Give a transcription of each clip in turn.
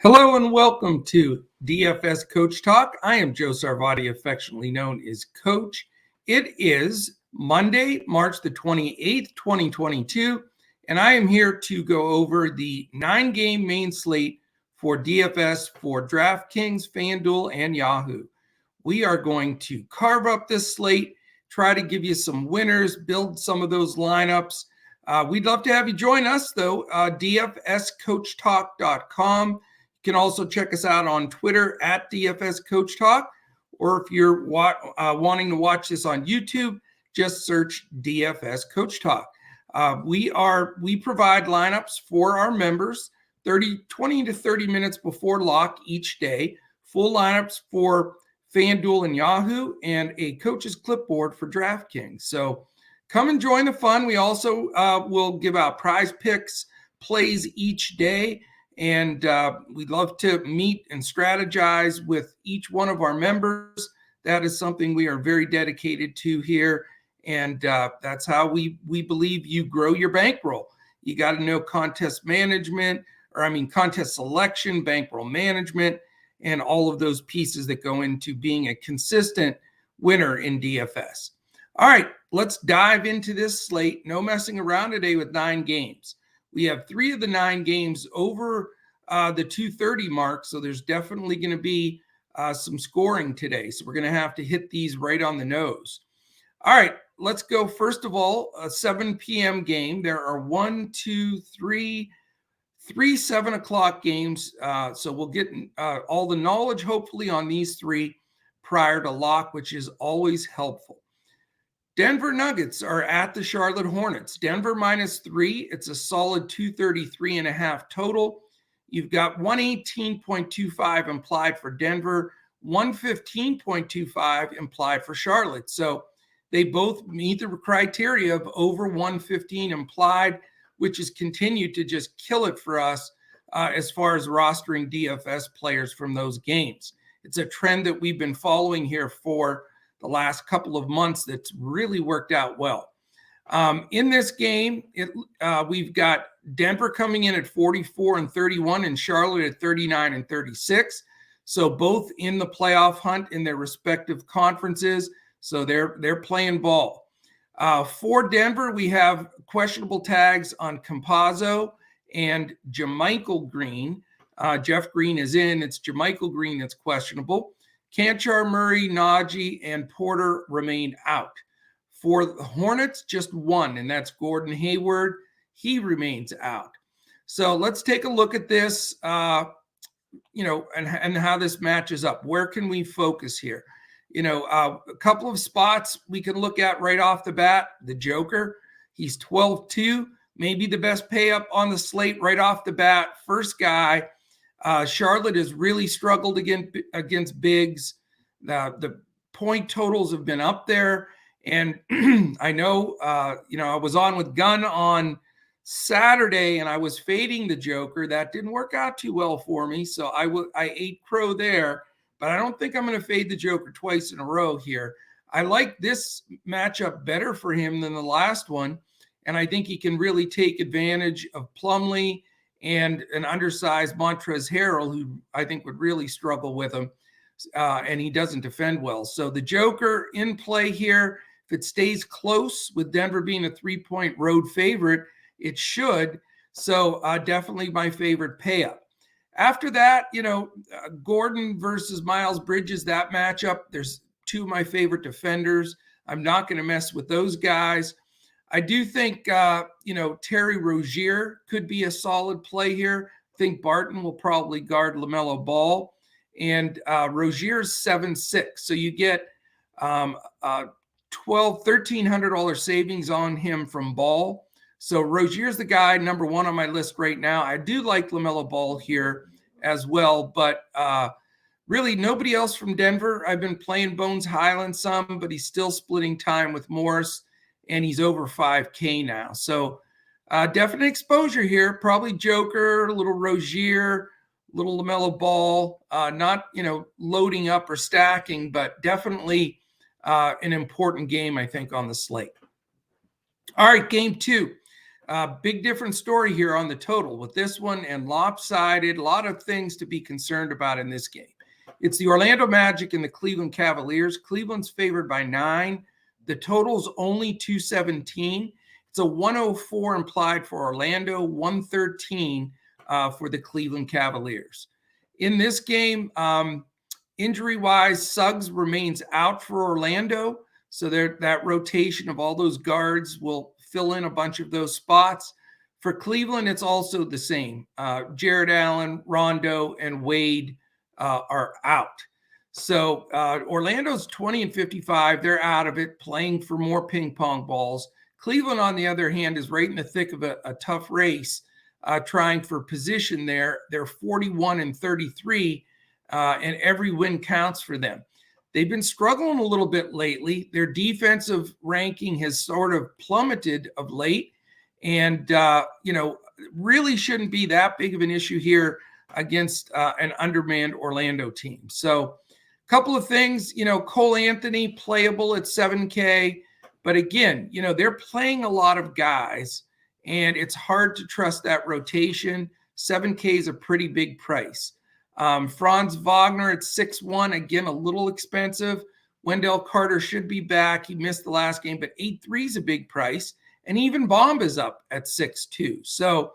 Hello and welcome to DFS Coach Talk. I am Joe Sarvati, affectionately known as Coach. It is Monday, March the 28th, 2022, and I am here to go over the 9-game main slate for DFS for Draftkings, Fanduel, and Yahoo. We are going to carve up this slate, try to give you some winners, build some of those lineups. We'd love to have you join us, though, dfscoachtalk.com. You can also check us out on Twitter at DFS Coach Talk, or if you're wanting to watch this on YouTube, just search DFS Coach Talk. We provide lineups for our members 20 to 30 minutes before lock each day, full lineups for FanDuel and Yahoo, and a coach's clipboard for DraftKings. So come and join the fun. We also will give out prize picks, plays each day. And we'd love to meet and strategize with each one of our members. That is something we are very dedicated to here. And that's how we believe you grow your bankroll. You got to know contest selection, bankroll management, and all of those pieces that go into being a consistent winner in DFS. All right, let's dive into this slate. No messing around today with 9 games. We have 3 of the 9 games over the 2:30 mark, so there's definitely going to be some scoring today. So we're going to have to hit these right on the nose. All right, let's go. First of all, a 7 p.m. game. There are 3 7 o'clock games. So we'll get all the knowledge, hopefully, on these 3 prior to lock, which is always helpful. Denver Nuggets are at the Charlotte Hornets. Denver -3. It's a solid 233.5 total. You've got 118.25 implied for Denver, 115.25 implied for Charlotte. So they both meet the criteria of over 115 implied, which has continued to just kill it for us as far as rostering DFS players from those games. It's a trend that we've been following here for the last couple of months that's really worked out well. In this game, we've got Denver coming in at 44-31 and Charlotte at 39-36. So both in the playoff hunt in their respective conferences. So they're playing ball. For Denver, we have questionable tags on Campazzo and Jermichael Green. Jeff Green is in. It's Jermichael Green that's questionable. Canchar, Murray, Najee, and Porter remain out. For the Hornets, just one, and that's Gordon Hayward. He remains out. So let's take a look at this, and how this matches up. Where can we focus here? A couple of spots we can look at right off the bat. The Joker, he's 12-2, maybe the best pay up on the slate right off the bat. First guy. Charlotte has really struggled against bigs. The point totals have been up there. And I know, I was on with Gunn on Saturday and I was fading the Joker. That didn't work out too well for me. So I ate crow there, but I don't think I'm going to fade the Joker twice in a row here. I like this matchup better for him than the last one. And I think he can really take advantage of Plumlee and an undersized Montrezl Harrell, who I think would really struggle with him, and he doesn't defend well. So the Joker in play here. If it stays close with Denver being a 3-point road favorite, it should. So definitely my favorite pay up. After that, Gordon versus Miles Bridges, that matchup, there's 2 of my favorite defenders. I'm not going to mess with those guys. I do think, Terry Rozier could be a solid play here. I think Barton will probably guard LaMelo Ball. And Rozier's 7'6". So you get $1,300 savings on him from Ball. So Rozier's the guy, number 1 on my list right now. I do like LaMelo Ball here as well. But really nobody else from Denver. I've been playing Bones Highland some, but he's still splitting time with Morris. And he's over 5K now. So definite exposure here. Probably Joker, a little Rozier, a little LaMelo Ball. Not, loading up or stacking, but definitely an important game, I think, on the slate. All right, game 2. Big different story here on the total with this one, and lopsided. A lot of things to be concerned about in this game. It's the Orlando Magic and the Cleveland Cavaliers. Cleveland's favored by 9. The total's only 217. It's a 104 implied for Orlando, 113 for the Cleveland Cavaliers. In this game, injury-wise, Suggs remains out for Orlando. So that rotation of all those guards will fill in a bunch of those spots. For Cleveland, it's also the same. Jared Allen, Rondo, and Wade are out. So Orlando's 20-55. They're out of it, playing for more ping pong balls. Cleveland, on the other hand, is right in the thick of a tough race, trying for position there. They're 41-33, and every win counts for them. They've been struggling a little bit lately. Their defensive ranking has sort of plummeted of late, and really shouldn't be that big of an issue here against an undermanned Orlando team. So a couple of things, Cole Anthony playable at 7K, but again, they're playing a lot of guys, and it's hard to trust that rotation. 7K is a pretty big price. Franz Wagner at 6-1, again, a little expensive. Wendell Carter should be back. He missed the last game, but 8-3 is a big price. And even Bamba's up at 6-2. So,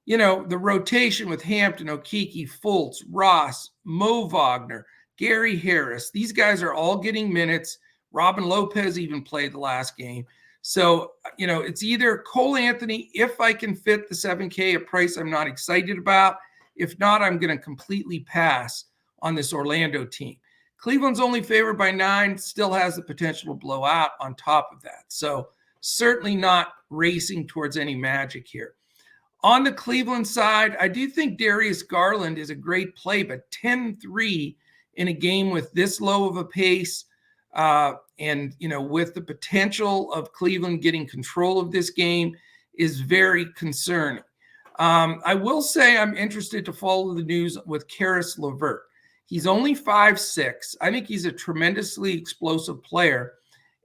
the rotation with Hampton, Okeke, Fultz, Ross, Mo Wagner, Gary Harris, these guys are all getting minutes. Robin Lopez even played the last game. So, it's either Cole Anthony, if I can fit the 7K, a price I'm not excited about. If not, I'm going to completely pass on this Orlando team. Cleveland's only favored by 9, still has the potential to blow out on top of that. So certainly not racing towards any magic here. On the Cleveland side, I do think Darius Garland is a great play, but 10-3 in a game with this low of a pace, and with the potential of Cleveland getting control of this game is very concerning. I will say I'm interested to follow the news with Karis LeVert. He's only 5'6". I think he's a tremendously explosive player.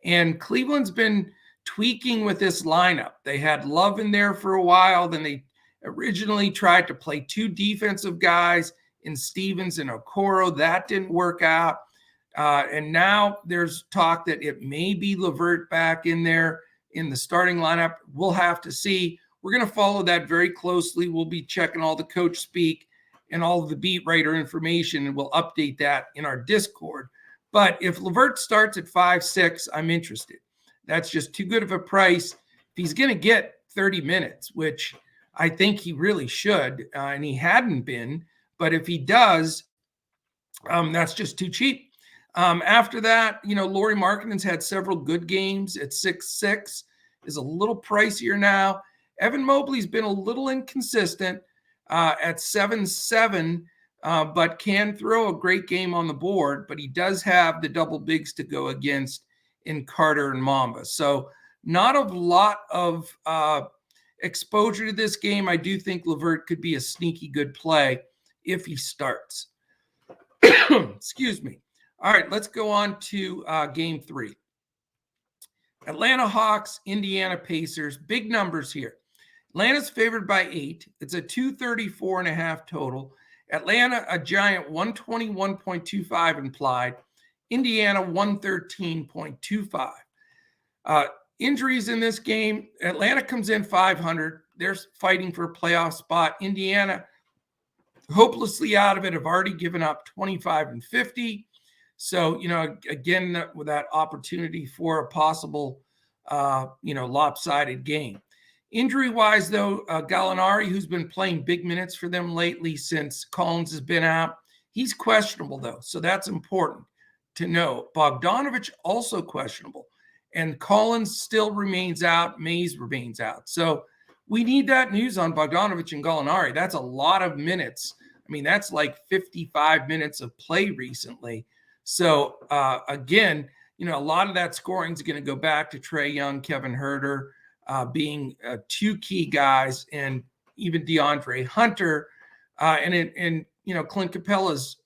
And Cleveland's been tweaking with this lineup. They had Love in there for a while. Then they originally tried to play 2 defensive guys in Stevens and Okoro. That didn't work out. And now there's talk that it may be LeVert back in there in the starting lineup. We'll have to see. We're going to follow that very closely. We'll be checking all the coach speak and all of the beat writer information, and we'll update that in our Discord. But if LeVert starts at 5'6", I'm interested. That's just too good of a price. If he's going to get 30 minutes, which I think he really should, and he hadn't been, but if he does, that's just too cheap. After that, Lauri Markkanen's had several good games at 6'6", is a little pricier now. Evan Mobley's been a little inconsistent at 7-7, but can throw a great game on the board. But he does have the double bigs to go against in Carter and Mamba. So not a lot of exposure to this game. I do think LeVert could be a sneaky good play if he starts. Excuse me. All right, let's go on to game 3. Atlanta Hawks, Indiana Pacers. Big numbers here. Atlanta's favored by 8. It's a 234.5 total. Atlanta, a giant 121.25 implied. Indiana, 113.25. Injuries in this game. Atlanta comes in 500. They're fighting for a playoff spot. Indiana, hopelessly out of it, have already given up 25 and 50. So, again, with that opportunity for a possible, lopsided game. Injury-wise, though, Gallinari, who's been playing big minutes for them lately since Collins has been out, he's questionable, though. So that's important to know. Bogdanovich also questionable. And Collins still remains out. Mays remains out. So we need that news on Bogdanovich and Gallinari. That's a lot of minutes. I mean, that's like 55 minutes of play recently. So, again, a lot of that scoring is going to go back to Trae Young, Kevin Huerter being 2 key guys, and even DeAndre Hunter. And Clint Capella's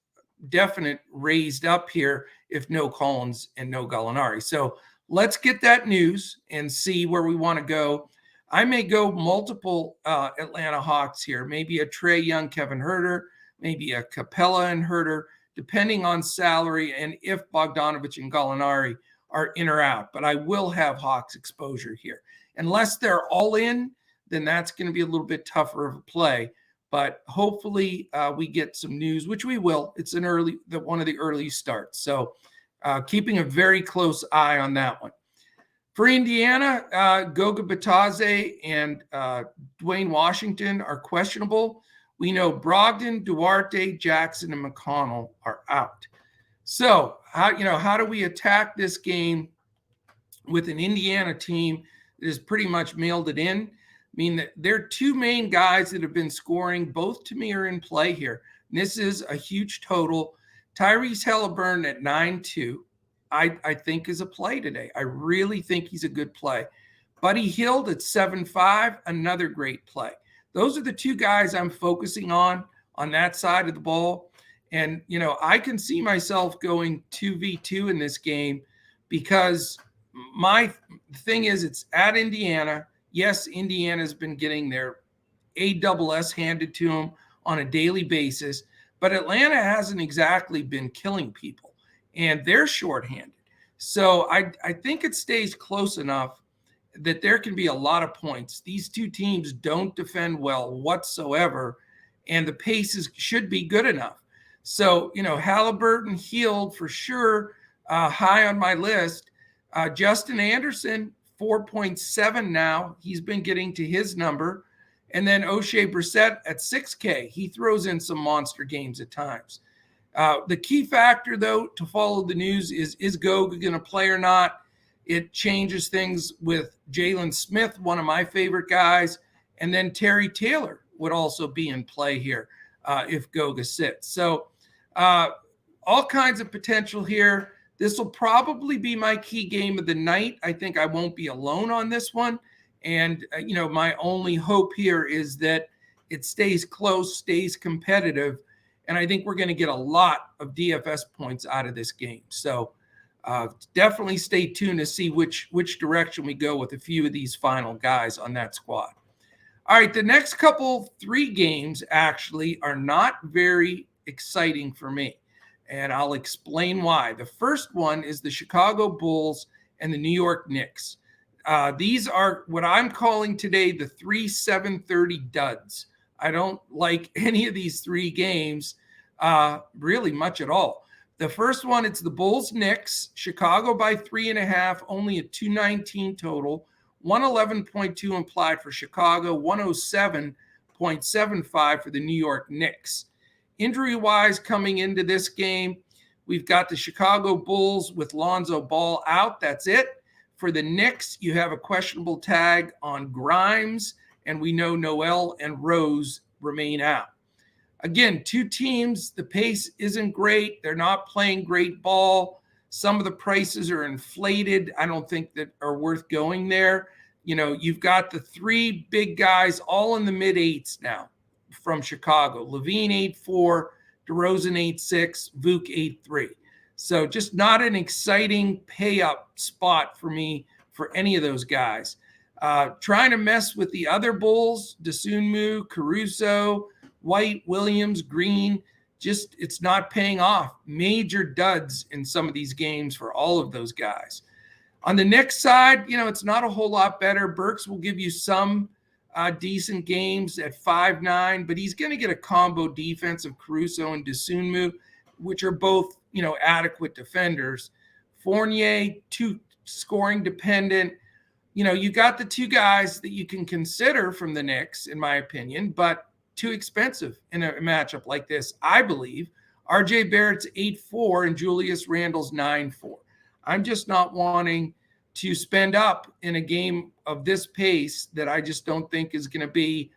definite raised up here if no Collins and no Gallinari. So let's get that news and see where we want to go. I may go multiple Atlanta Hawks here, maybe a Trae Young, Kevin Huerter, maybe a Capella and Huerter, depending on salary and if Bogdanovich and Gallinari are in or out. But I will have Hawks exposure here. Unless they're all in, then that's going to be a little bit tougher of a play. But hopefully we get some news, which we will. It's one of the early starts. So keeping a very close eye on that one. For Indiana, Goga Bitadze and Dwayne Washington are questionable. We know Brogdon, Duarte, Jackson, and McConnell are out. So how do we attack this game with an Indiana team that has pretty much mailed it in? I mean, their two main guys that have been scoring, both to me, are in play here. And this is a huge total. Tyrese Halliburton at 9.2, I think is a play today. I really think he's a good play. Buddy Hield at 7.5, another great play. Those are the two guys I'm focusing on that side of the ball. And, I can see myself going 2v2 in this game because my thing is it's at Indiana. Yes, Indiana's been getting their ASS handed to them on a daily basis, but Atlanta hasn't exactly been killing people, and they're shorthanded. So I think it stays close enough that there can be a lot of points. These two teams don't defend well whatsoever, and the paces should be good enough. So, Halliburton, Hield for sure, high on my list. Justin Anderson, 4.7 now. He's been getting to his number. And then O'Shea Brissett at 6K. He throws in some monster games at times. The key factor, though, to follow the news is Goga going to play or not? It changes things with Jalen Smith, one of my favorite guys. And then Terry Taylor would also be in play here if Goga sits. So all kinds of potential here. This will probably be my key game of the night. I think I won't be alone on this one. And, my only hope here is that it stays close, stays competitive. And I think we're going to get a lot of DFS points out of this game. So definitely stay tuned to see which direction we go with a few of these final guys on that squad. All right, the next three games actually are not very exciting for me. And I'll explain why. The first one is the Chicago Bulls and the New York Knicks. These are what I'm calling today the 3-7-30 duds. I don't like any of these three games really much at all. The first one, it's the Bulls-Knicks. Chicago by 3.5, only a 219 total. 111.2 implied for Chicago, 107.75 for the New York Knicks. Injury-wise, coming into this game, we've got the Chicago Bulls with Lonzo Ball out. That's it. For the Knicks, you have a questionable tag on Grimes, and we know Noel and Rose remain out. Again, two teams, the pace isn't great. They're not playing great ball. Some of the prices are inflated. I don't think that are worth going there. You've got the three big guys all in the mid-8s now from Chicago. Levine 8.4, DeRozan 8.6, Vuk 8.3. So just not an exciting pay-up spot for me for any of those guys. Trying to mess with the other Bulls, Dosunmu, Caruso, White, Williams, Green, just it's not paying off. Major duds in some of these games for all of those guys. On the Knicks side, it's not a whole lot better. Burks will give you some decent games at 5.9, but he's going to get a combo defense of Caruso and Dosunmu, which are both, adequate defenders. Fournier, too scoring dependent. You got the two guys that you can consider from the Knicks, in my opinion, but too expensive in a matchup like this, I believe. RJ Barrett's 8.4 and Julius Randle's 9.4. I'm just not wanting to spend up in a game of this pace that I just don't think is going to be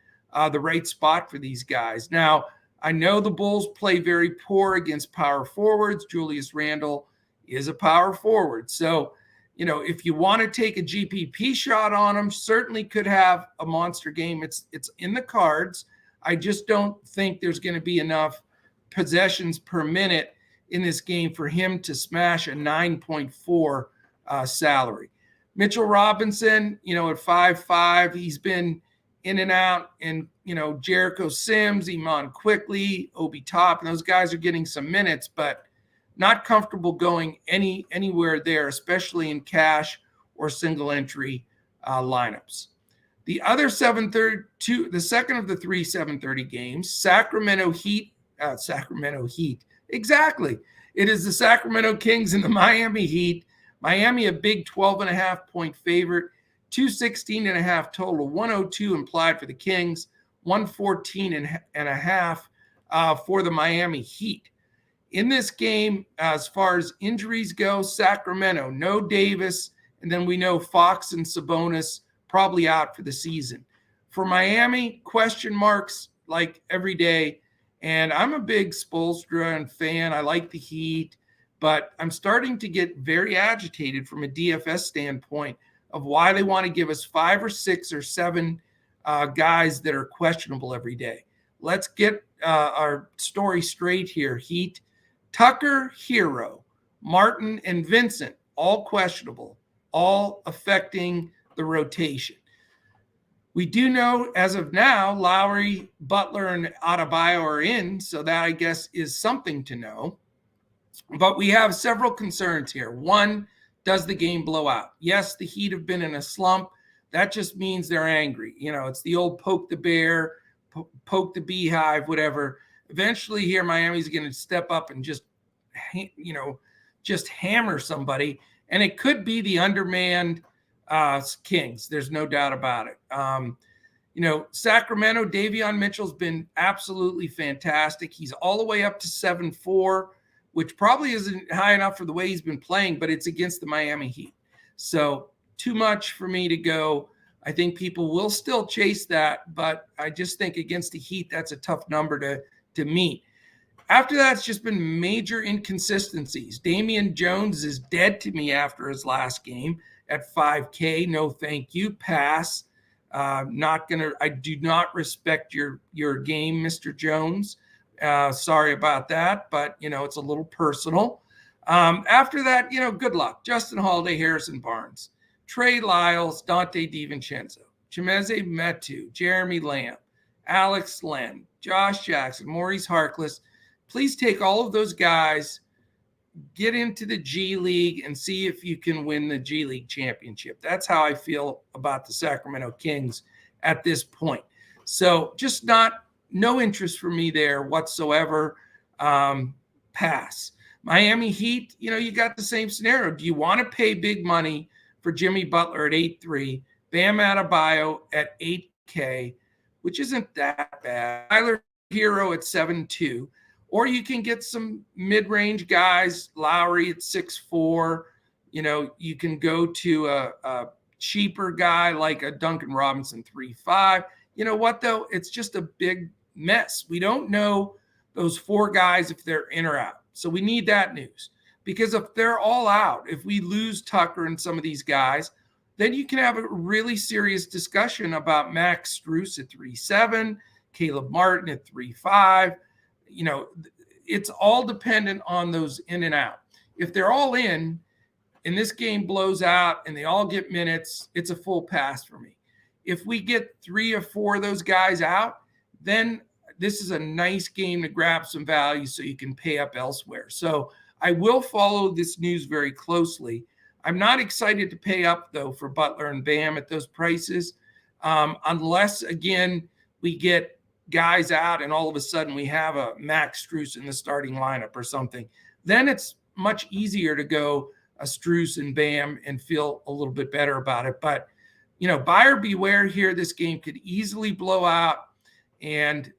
the right spot for these guys. Now, I know the Bulls play very poor against power forwards. Julius Randle is a power forward. So, if you want to take a GPP shot on him, certainly could have a monster game. It's in the cards. I just don't think there's going to be enough possessions per minute in this game for him to smash a 9.4 salary. Mitchell Robinson, at 5'5", he's been in and out, and Jericho Sims, Iman Quickly, Obi Toppin, those guys are getting some minutes, but not comfortable going anywhere there, especially in cash or single entry lineups. The other 7:30, the second of the three 7:30 games, Sacramento Heat. Exactly. It is the Sacramento Kings and the Miami Heat. Miami, a big 12.5-point favorite, 216.5 total, 102 implied for the Kings, 114.5 for the Miami Heat. In this game, as far as injuries go, Sacramento, no Davis, and then we know Fox and Sabonis probably out for the season. For Miami, question marks like every day, and I'm a big Spoelstra fan. I like the Heat, but I'm starting to get very agitated from a DFS standpoint of why they want to give us 5 or 6 or 7 guys that are questionable every day. Let's get our story straight here. Heat, Tucker, Hero, Martin, and Vincent, all questionable, all affecting the rotation. We do know as of now, Lowry, Butler, and Adebayo are in, so that I guess is something to know. But we have several concerns here. One, does the game blow out? Yes, the Heat have been in a slump. That just means they're angry. It's the old poke the bear, poke the beehive, whatever. Eventually here, Miami's going to step up and just hammer somebody. And it could be the undermanned Kings. There's no doubt about it. Sacramento, Davion Mitchell's been absolutely fantastic. He's all the way up to 7-4, which probably isn't high enough for the way he's been playing, but it's against the Miami Heat. So too much for me to go. I think people will still chase that, but I just think against the Heat, that's a tough number to meet. After that, it's just been major inconsistencies. Damian Jones is dead to me after his last game at 5K. No, thank you. Pass. I do not respect your game, Mr. Jones. Sorry about that, but it's a little personal. After that, good luck. Justin Holiday, Harrison Barnes, Trey Lyles, Dante DiVincenzo, Chimeze Metu, Jeremy Lamb, Alex Len, Josh Jackson, Maurice Harkless. Please take all of those guys, get into the G League, and see if you can win the G League championship. That's how I feel about the Sacramento Kings at this point. So just no interest for me there whatsoever. Pass. Miami Heat, you got the same scenario. Do you want to pay big money for Jimmy Butler at 8.3, Bam Adebayo at 8K, which isn't that bad, Tyler Hero at 7.2, or you can get some mid-range guys, Lowry at 6'4", you can go to a cheaper guy like a Duncan Robinson 3.5. You know what, though? It's just a big mess. We don't know those 4 guys if they're in or out. So we need that news, because if they're all out, if we lose Tucker and some of these guys, then you can have a really serious discussion about Max Strus at 3.7, Caleb Martin at 3.5. It's all dependent on those in and out. If they're all in and this game blows out and they all get minutes, it's a full pass for me. If we get 3 or 4 of those guys out, then this is a nice game to grab some value so you can pay up elsewhere. So I will follow this news very closely. I'm not excited to pay up, though, for Butler and Bam at those prices, unless, again, we get guys out and all of a sudden we have a Max Strus in the starting lineup or something. Then it's much easier to go a Strus and Bam and feel a little bit better about it. But, buyer beware here. This game could easily blow out, and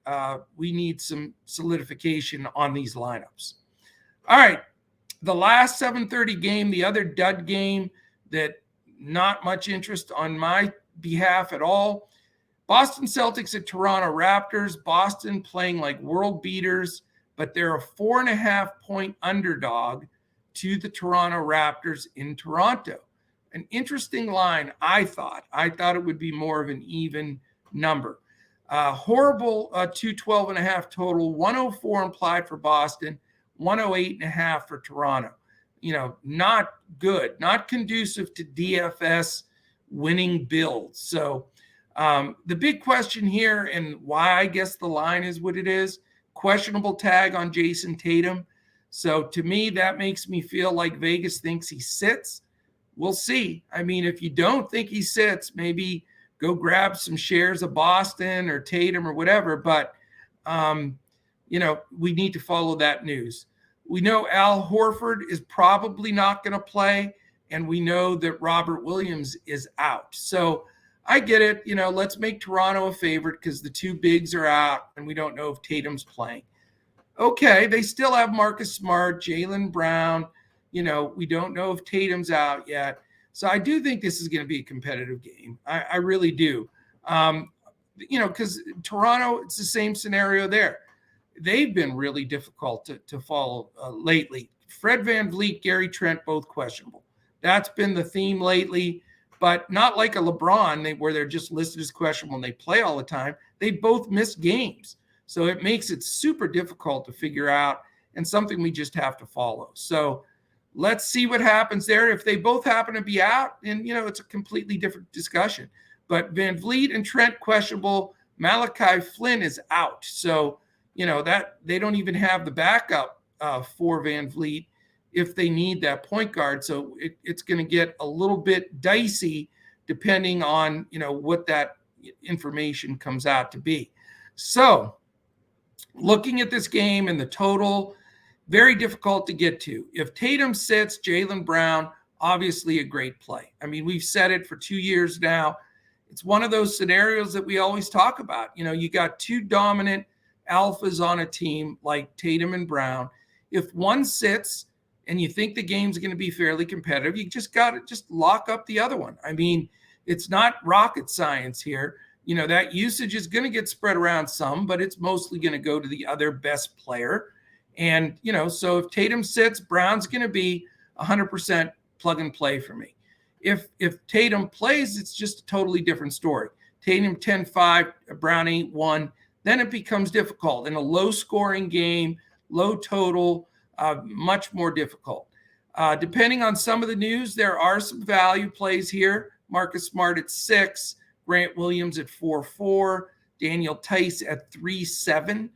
we need some solidification on these lineups. All right, the last 7:30 game, the other dud game that not much interest on my behalf at all. Boston Celtics at Toronto Raptors. Boston playing like world beaters, but they're a 4.5-point underdog to the Toronto Raptors in Toronto. An interesting line, I thought. I thought it would be more of an even number. Horrible 212.5 total, 104 implied for Boston, 108.5 for Toronto. not good, not conducive to DFS winning builds. So the big question here, and why I guess the line is what it is, questionable tag on Jason Tatum. So to me, that makes me feel like Vegas thinks he sits. We'll see. I mean, if you don't think he sits, maybe go grab some shares of Boston or Tatum or whatever. But, we need to follow that news. We know Al Horford is probably not going to play, and we know that Robert Williams is out. So I get it. Let's make Toronto a favorite because the two bigs are out, and we don't know if Tatum's playing. Okay, they still have Marcus Smart, Jaylen Brown. We don't know if Tatum's out yet. So I do think this is going to be a competitive game. I really do. Because Toronto, it's the same scenario there. They've been really difficult to follow lately. Fred VanVleet, Gary Trent, both questionable. That's been the theme lately, but not like a LeBron where they're just listed as questionable and they play all the time. They both miss games. So it makes it super difficult to figure out and something we just have to follow. So let's see what happens there. If they both happen to be out, and it's a completely different discussion. But VanVleet and Trent questionable. Malachi Flynn is out. So, that they don't even have the backup for VanVleet if they need that point guard. So it's going to get a little bit dicey depending on, what that information comes out to be. So looking at this game and the total, very difficult to get to. If Tatum sits, Jaylen Brown, obviously a great play. I mean, we've said it for 2 years now. It's one of those scenarios that we always talk about. You got two dominant alphas on a team like Tatum and Brown. If one sits and you think the game's going to be fairly competitive, you just got to just lock up the other one. I mean, it's not rocket science here. That usage is going to get spread around some, but it's mostly going to go to the other best player. And, so if Tatum sits, Brown's going to be 100% plug and play for me. If Tatum plays, it's just a totally different story. Tatum 10-5, Brown 8-1. Then it becomes difficult in a low-scoring game, low total, much more difficult. Depending on some of the news, there are some value plays here. Marcus Smart at 6, Grant Williams at 4-4, Daniel Tice at 3-7.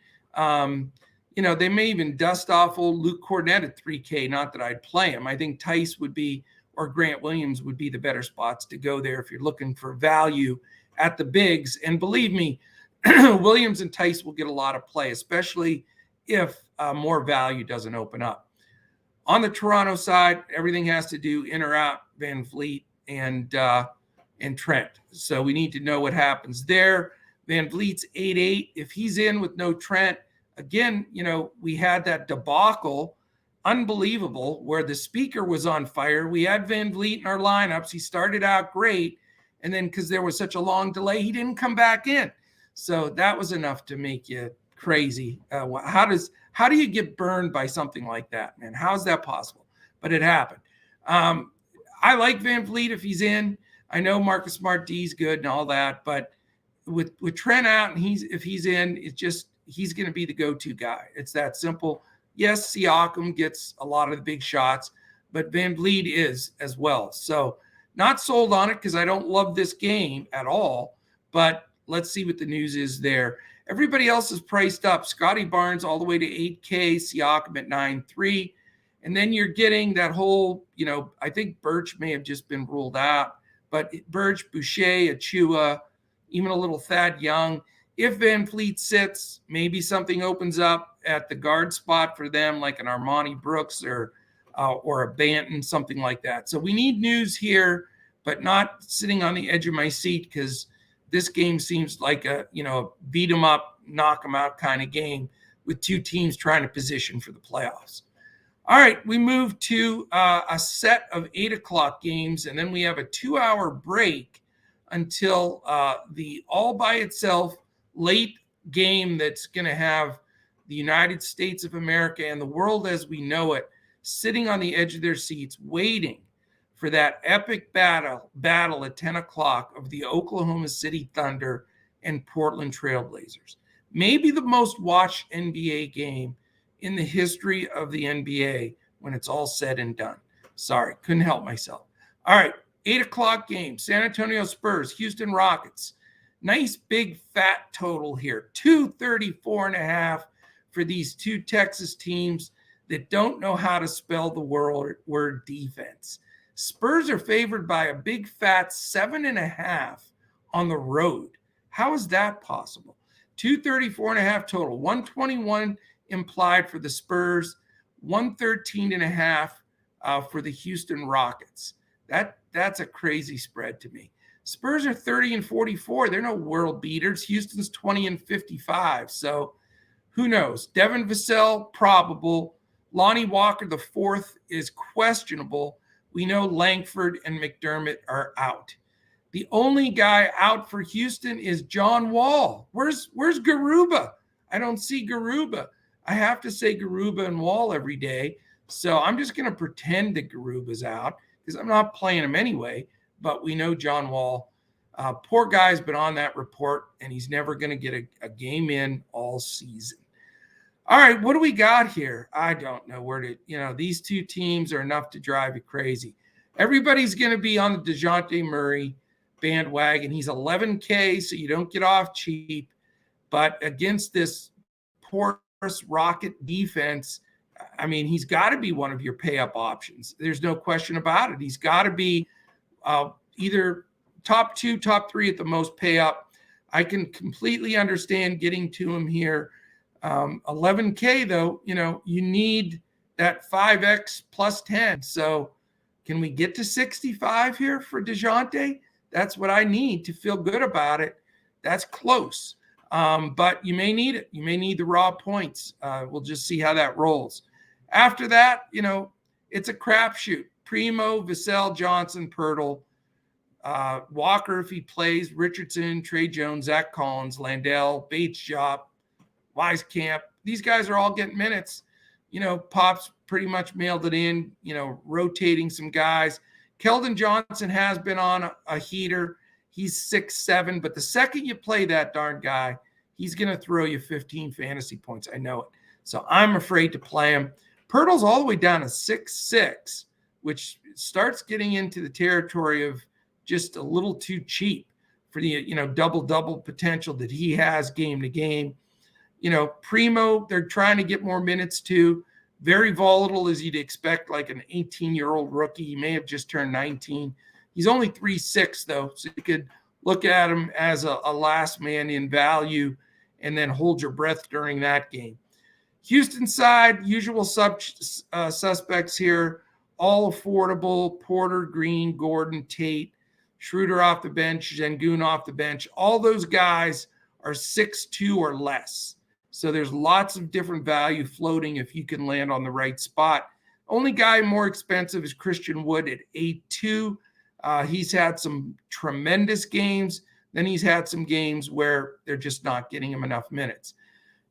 They may even dust off old Luke Cornett at 3K. Not that I'd play him. I think Tice would be, or Grant Williams would be the better spots to go there if you're looking for value at the bigs. And believe me, Williams and Tice will get a lot of play, especially if more value doesn't open up. On the Toronto side, everything has to do in or out VanVleet and Trent. So we need to know what happens there. VanVleet's 8-8. If he's in with no Trent, again, we had that debacle, unbelievable, where the speaker was on fire. We had VanVleet in our lineups. He started out great. And then because there was such a long delay, he didn't come back in. So that was enough to make you crazy. How do you get burned by something like that, man? How is that possible? But it happened. I like VanVleet if he's in. I know Marcus Smart D's good and all that, but with Trent out and if he's in, he's going to be the go-to guy. It's that simple. Yes, Siakam gets a lot of the big shots, but VanVleet is as well. So not sold on it because I don't love this game at all, but let's see what the news is there. Everybody else is priced up. Scotty Barnes all the way to 8K, Siakam at 9.3. And then you're getting that whole, I think Birch may have just been ruled out, but Birch, Boucher, Achua, even a little Thad Young. If VanVleet sits, maybe something opens up at the guard spot for them, like an Armani Brooks or a Banton, something like that. So we need news here, but not sitting on the edge of my seat because this game seems like a beat 'em up, knock 'em out kind of game with two teams trying to position for the playoffs. All right, we move to a set of 8 o'clock games, and then we have a 2-hour break until the all by itself late game that's going to have the United States of America and the world as we know it sitting on the edge of their seats waiting for that epic battle at 10 o'clock of the Oklahoma City Thunder and Portland Trailblazers. Maybe the most watched NBA game in the history of the NBA when it's all said and done. Sorry, couldn't help myself. All right, 8 o'clock game, San Antonio Spurs, Houston Rockets. Nice big fat total here, 234.5 for these two Texas teams that don't know how to spell the word defense. Spurs are favored by a big fat 7.5 on the road. How is that possible? 234.5 total, 121 implied for the Spurs, 113.5 for the Houston Rockets. That's a crazy spread to me. Spurs are 30-44. They're no world beaters. Houston's 20-55. So who knows? Devin Vassell, probable. Lonnie Walker, the fourth, is questionable. We know Langford and McDermott are out. The only guy out for Houston is John Wall. Where's Garuba? I don't see Garuba. I have to say Garuba and Wall every day. So I'm just going to pretend that Garuba's out because I'm not playing him anyway. But we know John Wall. Poor guy's been on that report, and he's never going to get a game in all season. All right, what do we got here? I don't know where to, these two teams are enough to drive you crazy. Everybody's going to be on the DeJounte Murray bandwagon. He's 11K, so you don't get off cheap. But against this porous Rocket defense, I mean, he's got to be one of your pay-up options. There's no question about it. He's got to be either top 2, top 3 at the most pay-up. I can completely understand getting to him here. 11K, though, you need that 5X plus 10. So can we get to 65 here for DeJounte? That's what I need to feel good about it. That's close. But you may need it. You may need the raw points. We'll just see how that rolls. After that, it's a crapshoot. Primo, Vassell, Johnson, Pirtle, Walker if he plays, Richardson, Trey Jones, Zach Collins, Landell, Bates-Jop, Wieskamp. These guys are all getting minutes. Pop's pretty much mailed it in, rotating some guys. Keldon Johnson has been on a heater. He's 6'7", but the second you play that darn guy, he's going to throw you 15 fantasy points. I know it. So I'm afraid to play him. Pirtle's all the way down to 6'6", which starts getting into the territory of just a little too cheap for the, double-double potential that he has game to game. Primo, they're trying to get more minutes too. Very volatile as you'd expect, like an 18-year-old rookie. He may have just turned 19. He's only 3'6", though, so you could look at him as a last man in value and then hold your breath during that game. Houston side, usual suspects here, all affordable. Porter, Green, Gordon, Tate, Schroeder off the bench, Sengun off the bench. All those guys are 6'2" or less. So there's lots of different value floating if you can land on the right spot. Only guy more expensive is Christian Wood at 8'2". He's had some tremendous games. Then he's had some games where they're just not getting him enough minutes.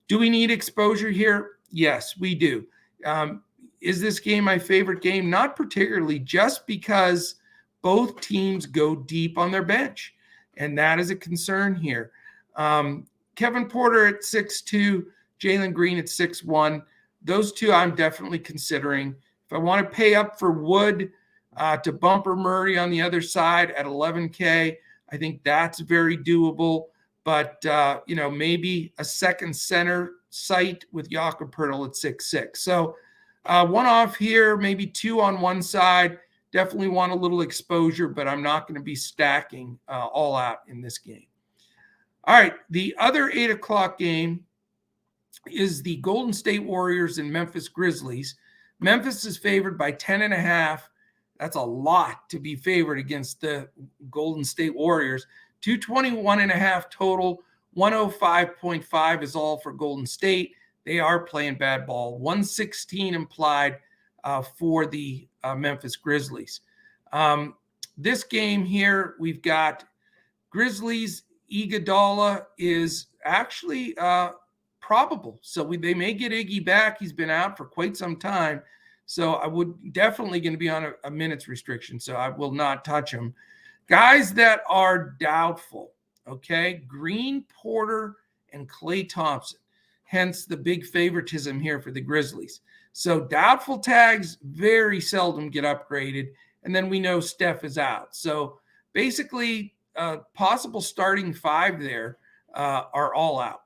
Do we need exposure here? Yes, we do. Is this game my favorite game? Not particularly, just because both teams go deep on their bench. And that is a concern here. Kevin Porter at 6'2", Jalen Green at 6'1". Those two I'm definitely considering. If I want to pay up for Wood to bumper Murray on the other side at 11K, I think that's very doable. But, maybe a second center site with Jakob Poeltl at 6'6". So one off here, maybe two on one side. Definitely want a little exposure, but I'm not going to be stacking all out in this game. All right, the other 8 o'clock game is the Golden State Warriors and Memphis Grizzlies. Memphis is favored by 10.5. That's a lot to be favored against the Golden State Warriors. 221.5 total, 105.5 is all for Golden State. They are playing bad ball. 116 implied for the Memphis Grizzlies. This game here, we've got Grizzlies. Iguodala is actually probable. So they may get Iggy back. He's been out for quite some time. So I would definitely going to be on a minutes restriction. So I will not touch him. Guys that are doubtful, okay? Green, Porter, and Klay Thompson. hence the big favoritism here for the Grizzlies. So doubtful tags very seldom get upgraded, and then we know Steph is out. So basically, possible starting 5 there are all out.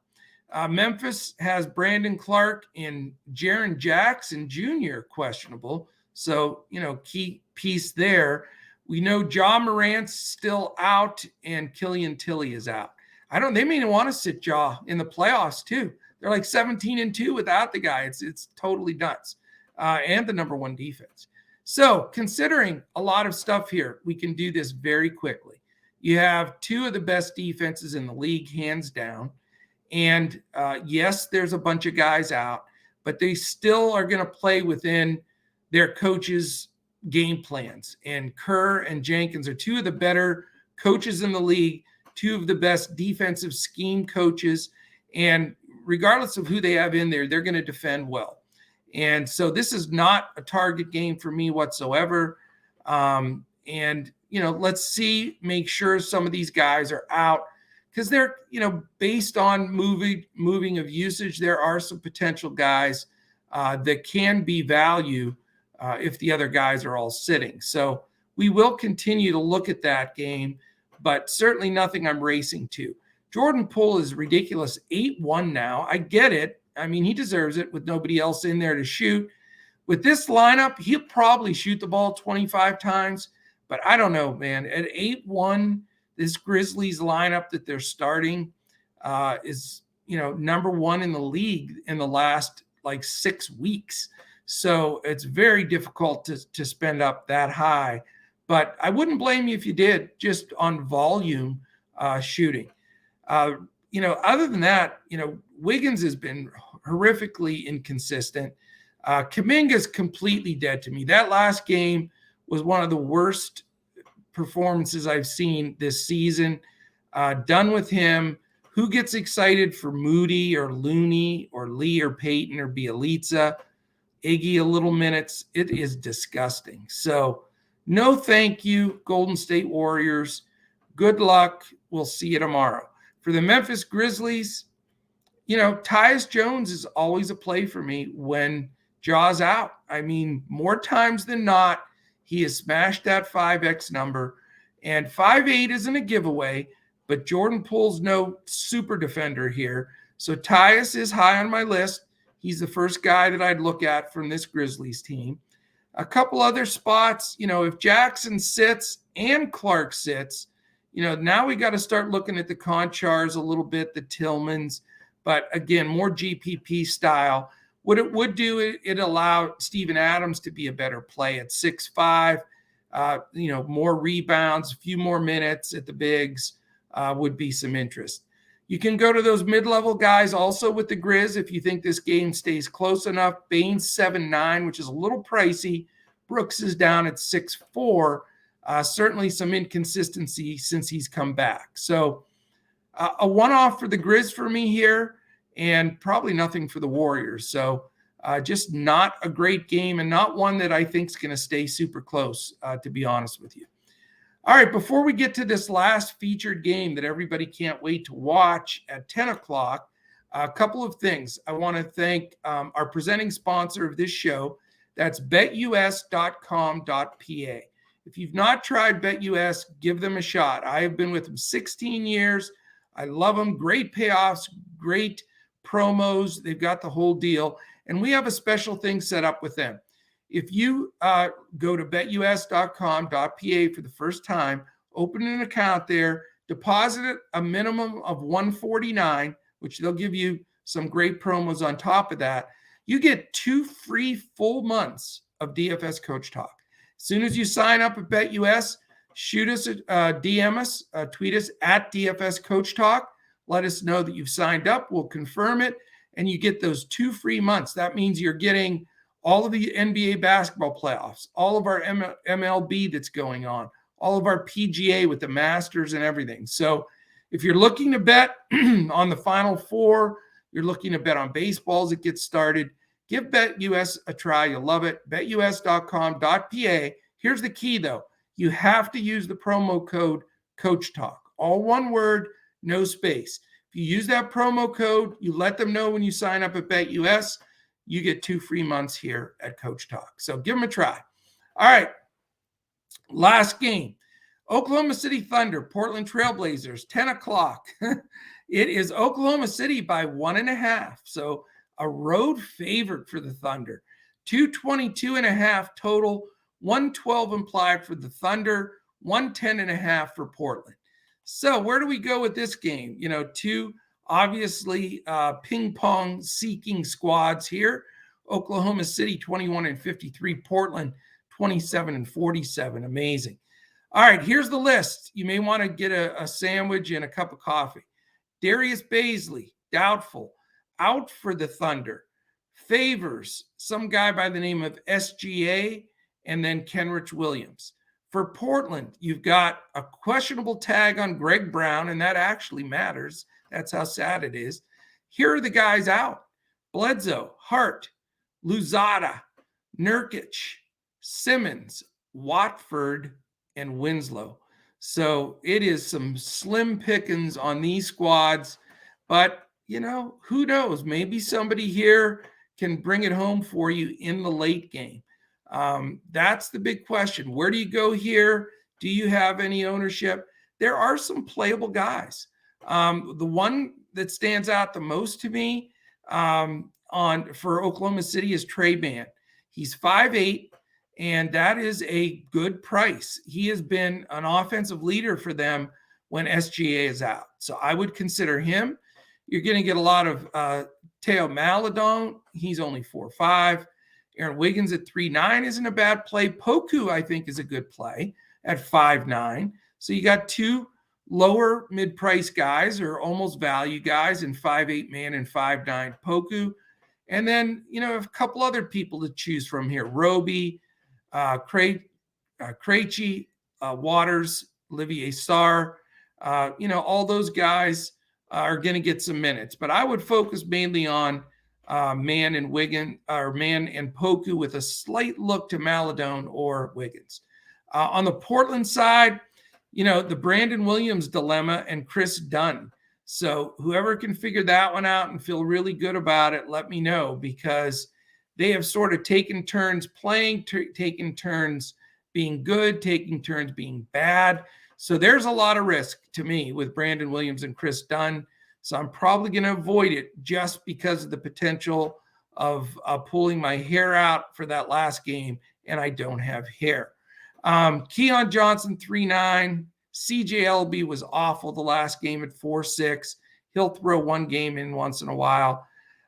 Memphis has Brandon Clark and Jaren Jackson Jr. questionable. So, key piece there. We know Ja Morant's still out and Killian Tilly is out. They may want to sit Ja in the playoffs too. They're like 17-2 without the guy. It's totally nuts. And the number 1 defense. So considering a lot of stuff here, we can do this very quickly. You have 2 of the best defenses in the league, hands down. And yes, there's a bunch of guys out, but they still are going to play within their coaches' game plans. And Kerr and Jenkins are 2 of the better coaches in the league, 2 of the best defensive scheme coaches. And regardless of who they have in there, they're going to defend well. And so this is not a target game for me whatsoever. Let's make sure some of these guys are out, because they're, based on moving of usage, there are some potential guys that can be value if the other guys are all sitting. So we will continue to look at that game, but certainly nothing I'm racing to. Jordan Poole is ridiculous, 8-1 now. I get it. I mean, he deserves it with nobody else in there to shoot. With this lineup, he'll probably shoot the ball 25 times, but I don't know, man. At 8-1, this Grizzlies lineup that they're starting is, number 1 in the league in the last 6 weeks. So it's very difficult to spend up that high. But I wouldn't blame you if you did, just on volume shooting. Other than that, Wiggins has been horrifically inconsistent. Kuminga's completely dead to me. That last game was one of the worst performances I've seen this season. Done with him. Who gets excited for Moody or Looney or Lee or Peyton or Bielitsa? Iggy a little minutes. It is disgusting. So no thank you, Golden State Warriors. Good luck. We'll see you tomorrow. For the Memphis Grizzlies, Tyus Jones is always a play for me when Ja's out. I mean, more times than not, he has smashed that 5X number. And 5'8" isn't a giveaway, but Jordan Poole's no super defender here. So Tyus is high on my list. He's the first guy that I'd look at from this Grizzlies team. A couple other spots, if Jackson sits and Clark sits, now we got to start looking at the Conchars a little bit, the Tillmans. But again, more GPP style. What it would do, it allow Steven Adams to be a better play at 6'5". More rebounds, a few more minutes at the bigs would be some interest. You can go to those mid-level guys also with the Grizz if you think this game stays close enough. Baines 7'9", which is a little pricey. Brooks is down at 6'4". Certainly some inconsistency since he's come back. So a one-off for the Grizz for me here, and probably nothing for the Warriors. So just not a great game, and not one that I think is going to stay super close, to be honest with you. All right, before we get to this last featured game that everybody can't wait to watch at 10 o'clock, a couple of things. I want to thank our presenting sponsor of this show. That's betus.com.pa. If you've not tried BetUS, give them a shot. I have been with them 16 years. I love them. Great payoffs, great promos. They've got the whole deal. And we have a special thing set up with them. If you go to betus.com.pa for the first time, open an account there, deposit a minimum of $149, which they'll give you some great promos on top of that. You get 2 free full months of DFS Coach Talk. As soon as you sign up at BetUS, shoot us, DM us, tweet us at DFS Coach Talk. Let us know that you've signed up. We'll confirm it, and you get those 2 free months. That means you're getting all of the NBA basketball playoffs, all of our MLB that's going on, all of our PGA with the Masters and everything. So if you're looking to bet on the Final Four, you're looking to bet on baseball as it gets started, give BetUS a try. You'll love it. BetUS.com.pa. Here's the key, though. You have to use the promo code CoachTalk. All one word, no space. If you use that promo code, you let them know when you sign up at BetUS, you get 2 free months here at Coach Talk. So give them a try. All right, last game. Oklahoma City Thunder, Portland Trailblazers, 10 o'clock. It is Oklahoma City by 1.5. So a road favorite for the Thunder. 222.5 total, 112 implied for the Thunder, 110.5 for Portland. So where do we go with this game? You know, two obviously ping pong seeking squads here. Oklahoma City 21-53, Portland 27-47. Amazing. All right, here's the list. You may want to get a sandwich and a cup of coffee. Darius Baisley, doubtful, out for the Thunder. Favors, some guy by the name of SGA, and then Kenrich Williams. For Portland, you've got a questionable tag on Greg Brown, and that actually matters. That's how sad it is. Here are the guys out: Bledsoe, Hart, Luzada, Nurkic, Simmons, Watford, and Winslow. So it is some slim pickings on these squads, but you know, who knows? Maybe somebody here can bring it home for you in the late game. That's the big question. Where do you go here? Do you have any ownership? There are some playable guys. The one that stands out the most to me for Oklahoma City is Trey Mann. He's 5'8", and that is a good price. He has been an offensive leader for them when SGA is out. So I would consider him. You're going to get a lot of Teo Maledon. He's only 4'5". Aaron Wiggins at 3'9" isn't a bad play. Poku, I think, is a good play at 5'9". So you got two lower mid-price guys or almost value guys in 5'8" Mann and 5'9" Poku. And then, you know, a couple other people to choose from here. Roby, Krejci, Waters, Olivier Sarr. You know, all those guys are going to get some minutes. But I would focus mainly on Mann and Poku with a slight look to Maledon or Wiggins. On the Portland side, you know, the Brandon Williams dilemma and Chris Dunn. So whoever can figure that one out and feel really good about it, let me know, because they have sort of taken turns playing, taking turns being good, taking turns being bad. So there's a lot of risk to me with Brandon Williams and Chris Dunn. So I'm probably going to avoid it just because of the potential of pulling my hair out for that last game, and I don't have hair. Keon Johnson, 3'9". CJLB was awful the last game at 4'6". He'll throw one game in once in a while.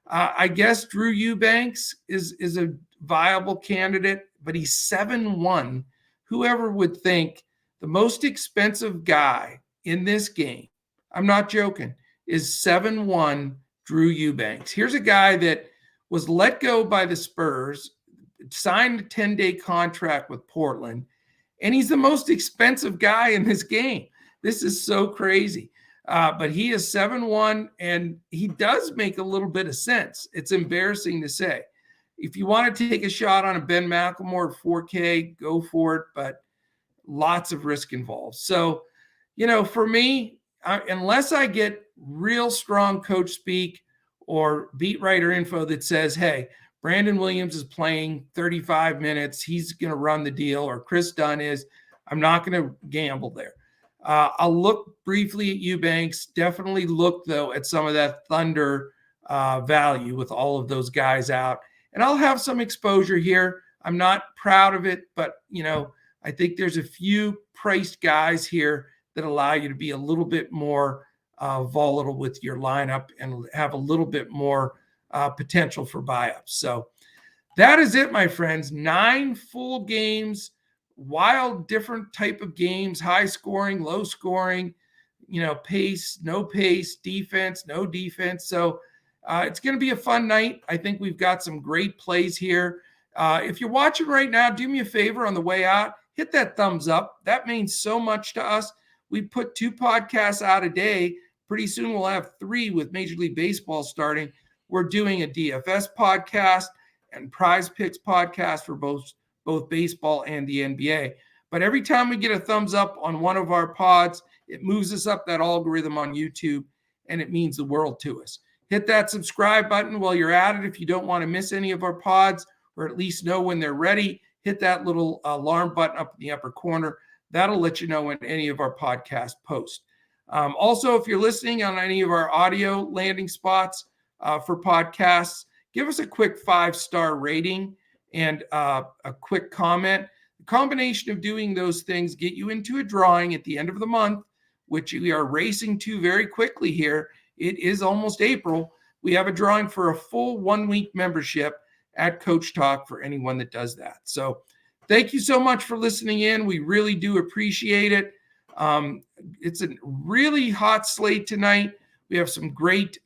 I guess Drew Eubanks is a viable candidate, but he's 7'1". Whoever would think the most expensive guy in this game, I'm not joking, is 7'1" Drew Eubanks. Here's a guy that was let go by the Spurs, signed a 10-day contract with Portland, and he's the most expensive guy in this game. This is so crazy. But he is 7'1", and he does make a little bit of sense. It's embarrassing to say. If you want to take a shot on a Ben McLemore 4K, go for it, but lots of risk involved. So, you know, for me, unless I get real strong coach speak or beat writer info that says, hey, Brandon Williams is playing 35 minutes, he's going to run the deal, or Chris Dunn is, I'm not going to gamble there. I'll look briefly at Eubanks. Definitely look, though, at some of that Thunder value with all of those guys out. And I'll have some exposure here. I'm not proud of it, but, you know, I think there's a few priced guys here that allow you to be a little bit more volatile with your lineup and have a little bit more potential for buy-ups. So that is it, my friends. 9 full games, wild, different type of games, high scoring, low scoring, you know, pace, no pace, defense, no defense. So it's going to be a fun night. I think we've got some great plays here. If you're watching right now, do me a favor on the way out, hit that thumbs up. That means so much to us. We put 2 podcasts out a day. Pretty soon we'll have 3 with Major League Baseball starting. We're doing a DFS podcast and Prize Picks podcast for both baseball and the NBA. But every time we get a thumbs up on one of our pods, it moves us up that algorithm on YouTube, and it means the world to us. Hit that subscribe button while you're at it if you don't want to miss any of our pods, or at least know when they're ready. Hit that little alarm button up in the upper corner. That'll let you know when any of our podcasts post. Also, if you're listening on any of our audio landing spots for podcasts, give us a quick 5-star rating and a quick comment. The combination of doing those things get you into a drawing at the end of the month, which we are racing to very quickly here. It is almost April. We have a drawing for a full 1-week membership at Coach Talk for anyone that does that. So thank you so much for listening in. We really do appreciate it. It's a really hot slate tonight. We have some great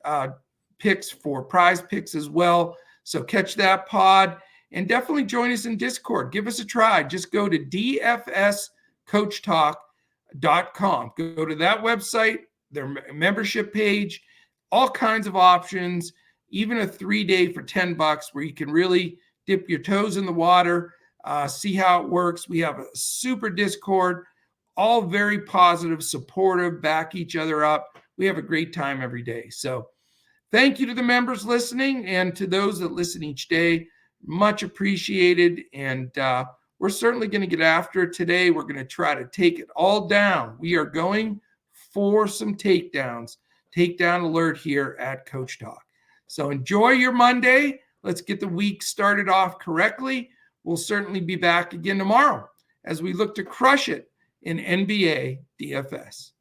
picks for prize picks as well. So catch that pod and definitely join us in Discord. Give us a try. Just go to dfscoachtalk.com. Go to that website, their membership page, all kinds of options, even a 3-day for $10 where you can really dip your toes in the water, see how it works. We have a super Discord, all very positive, supportive, back each other up. We have a great time every day. So thank you to the members listening and to those that listen each day. Much appreciated. And we're certainly going to get after it today. We're going to try to take it all down. We are going for some takedowns. Takedown alert here at Coach Talk. So enjoy your Monday. Let's get the week started off correctly. We'll certainly be back again tomorrow as we look to crush it in NBA DFS.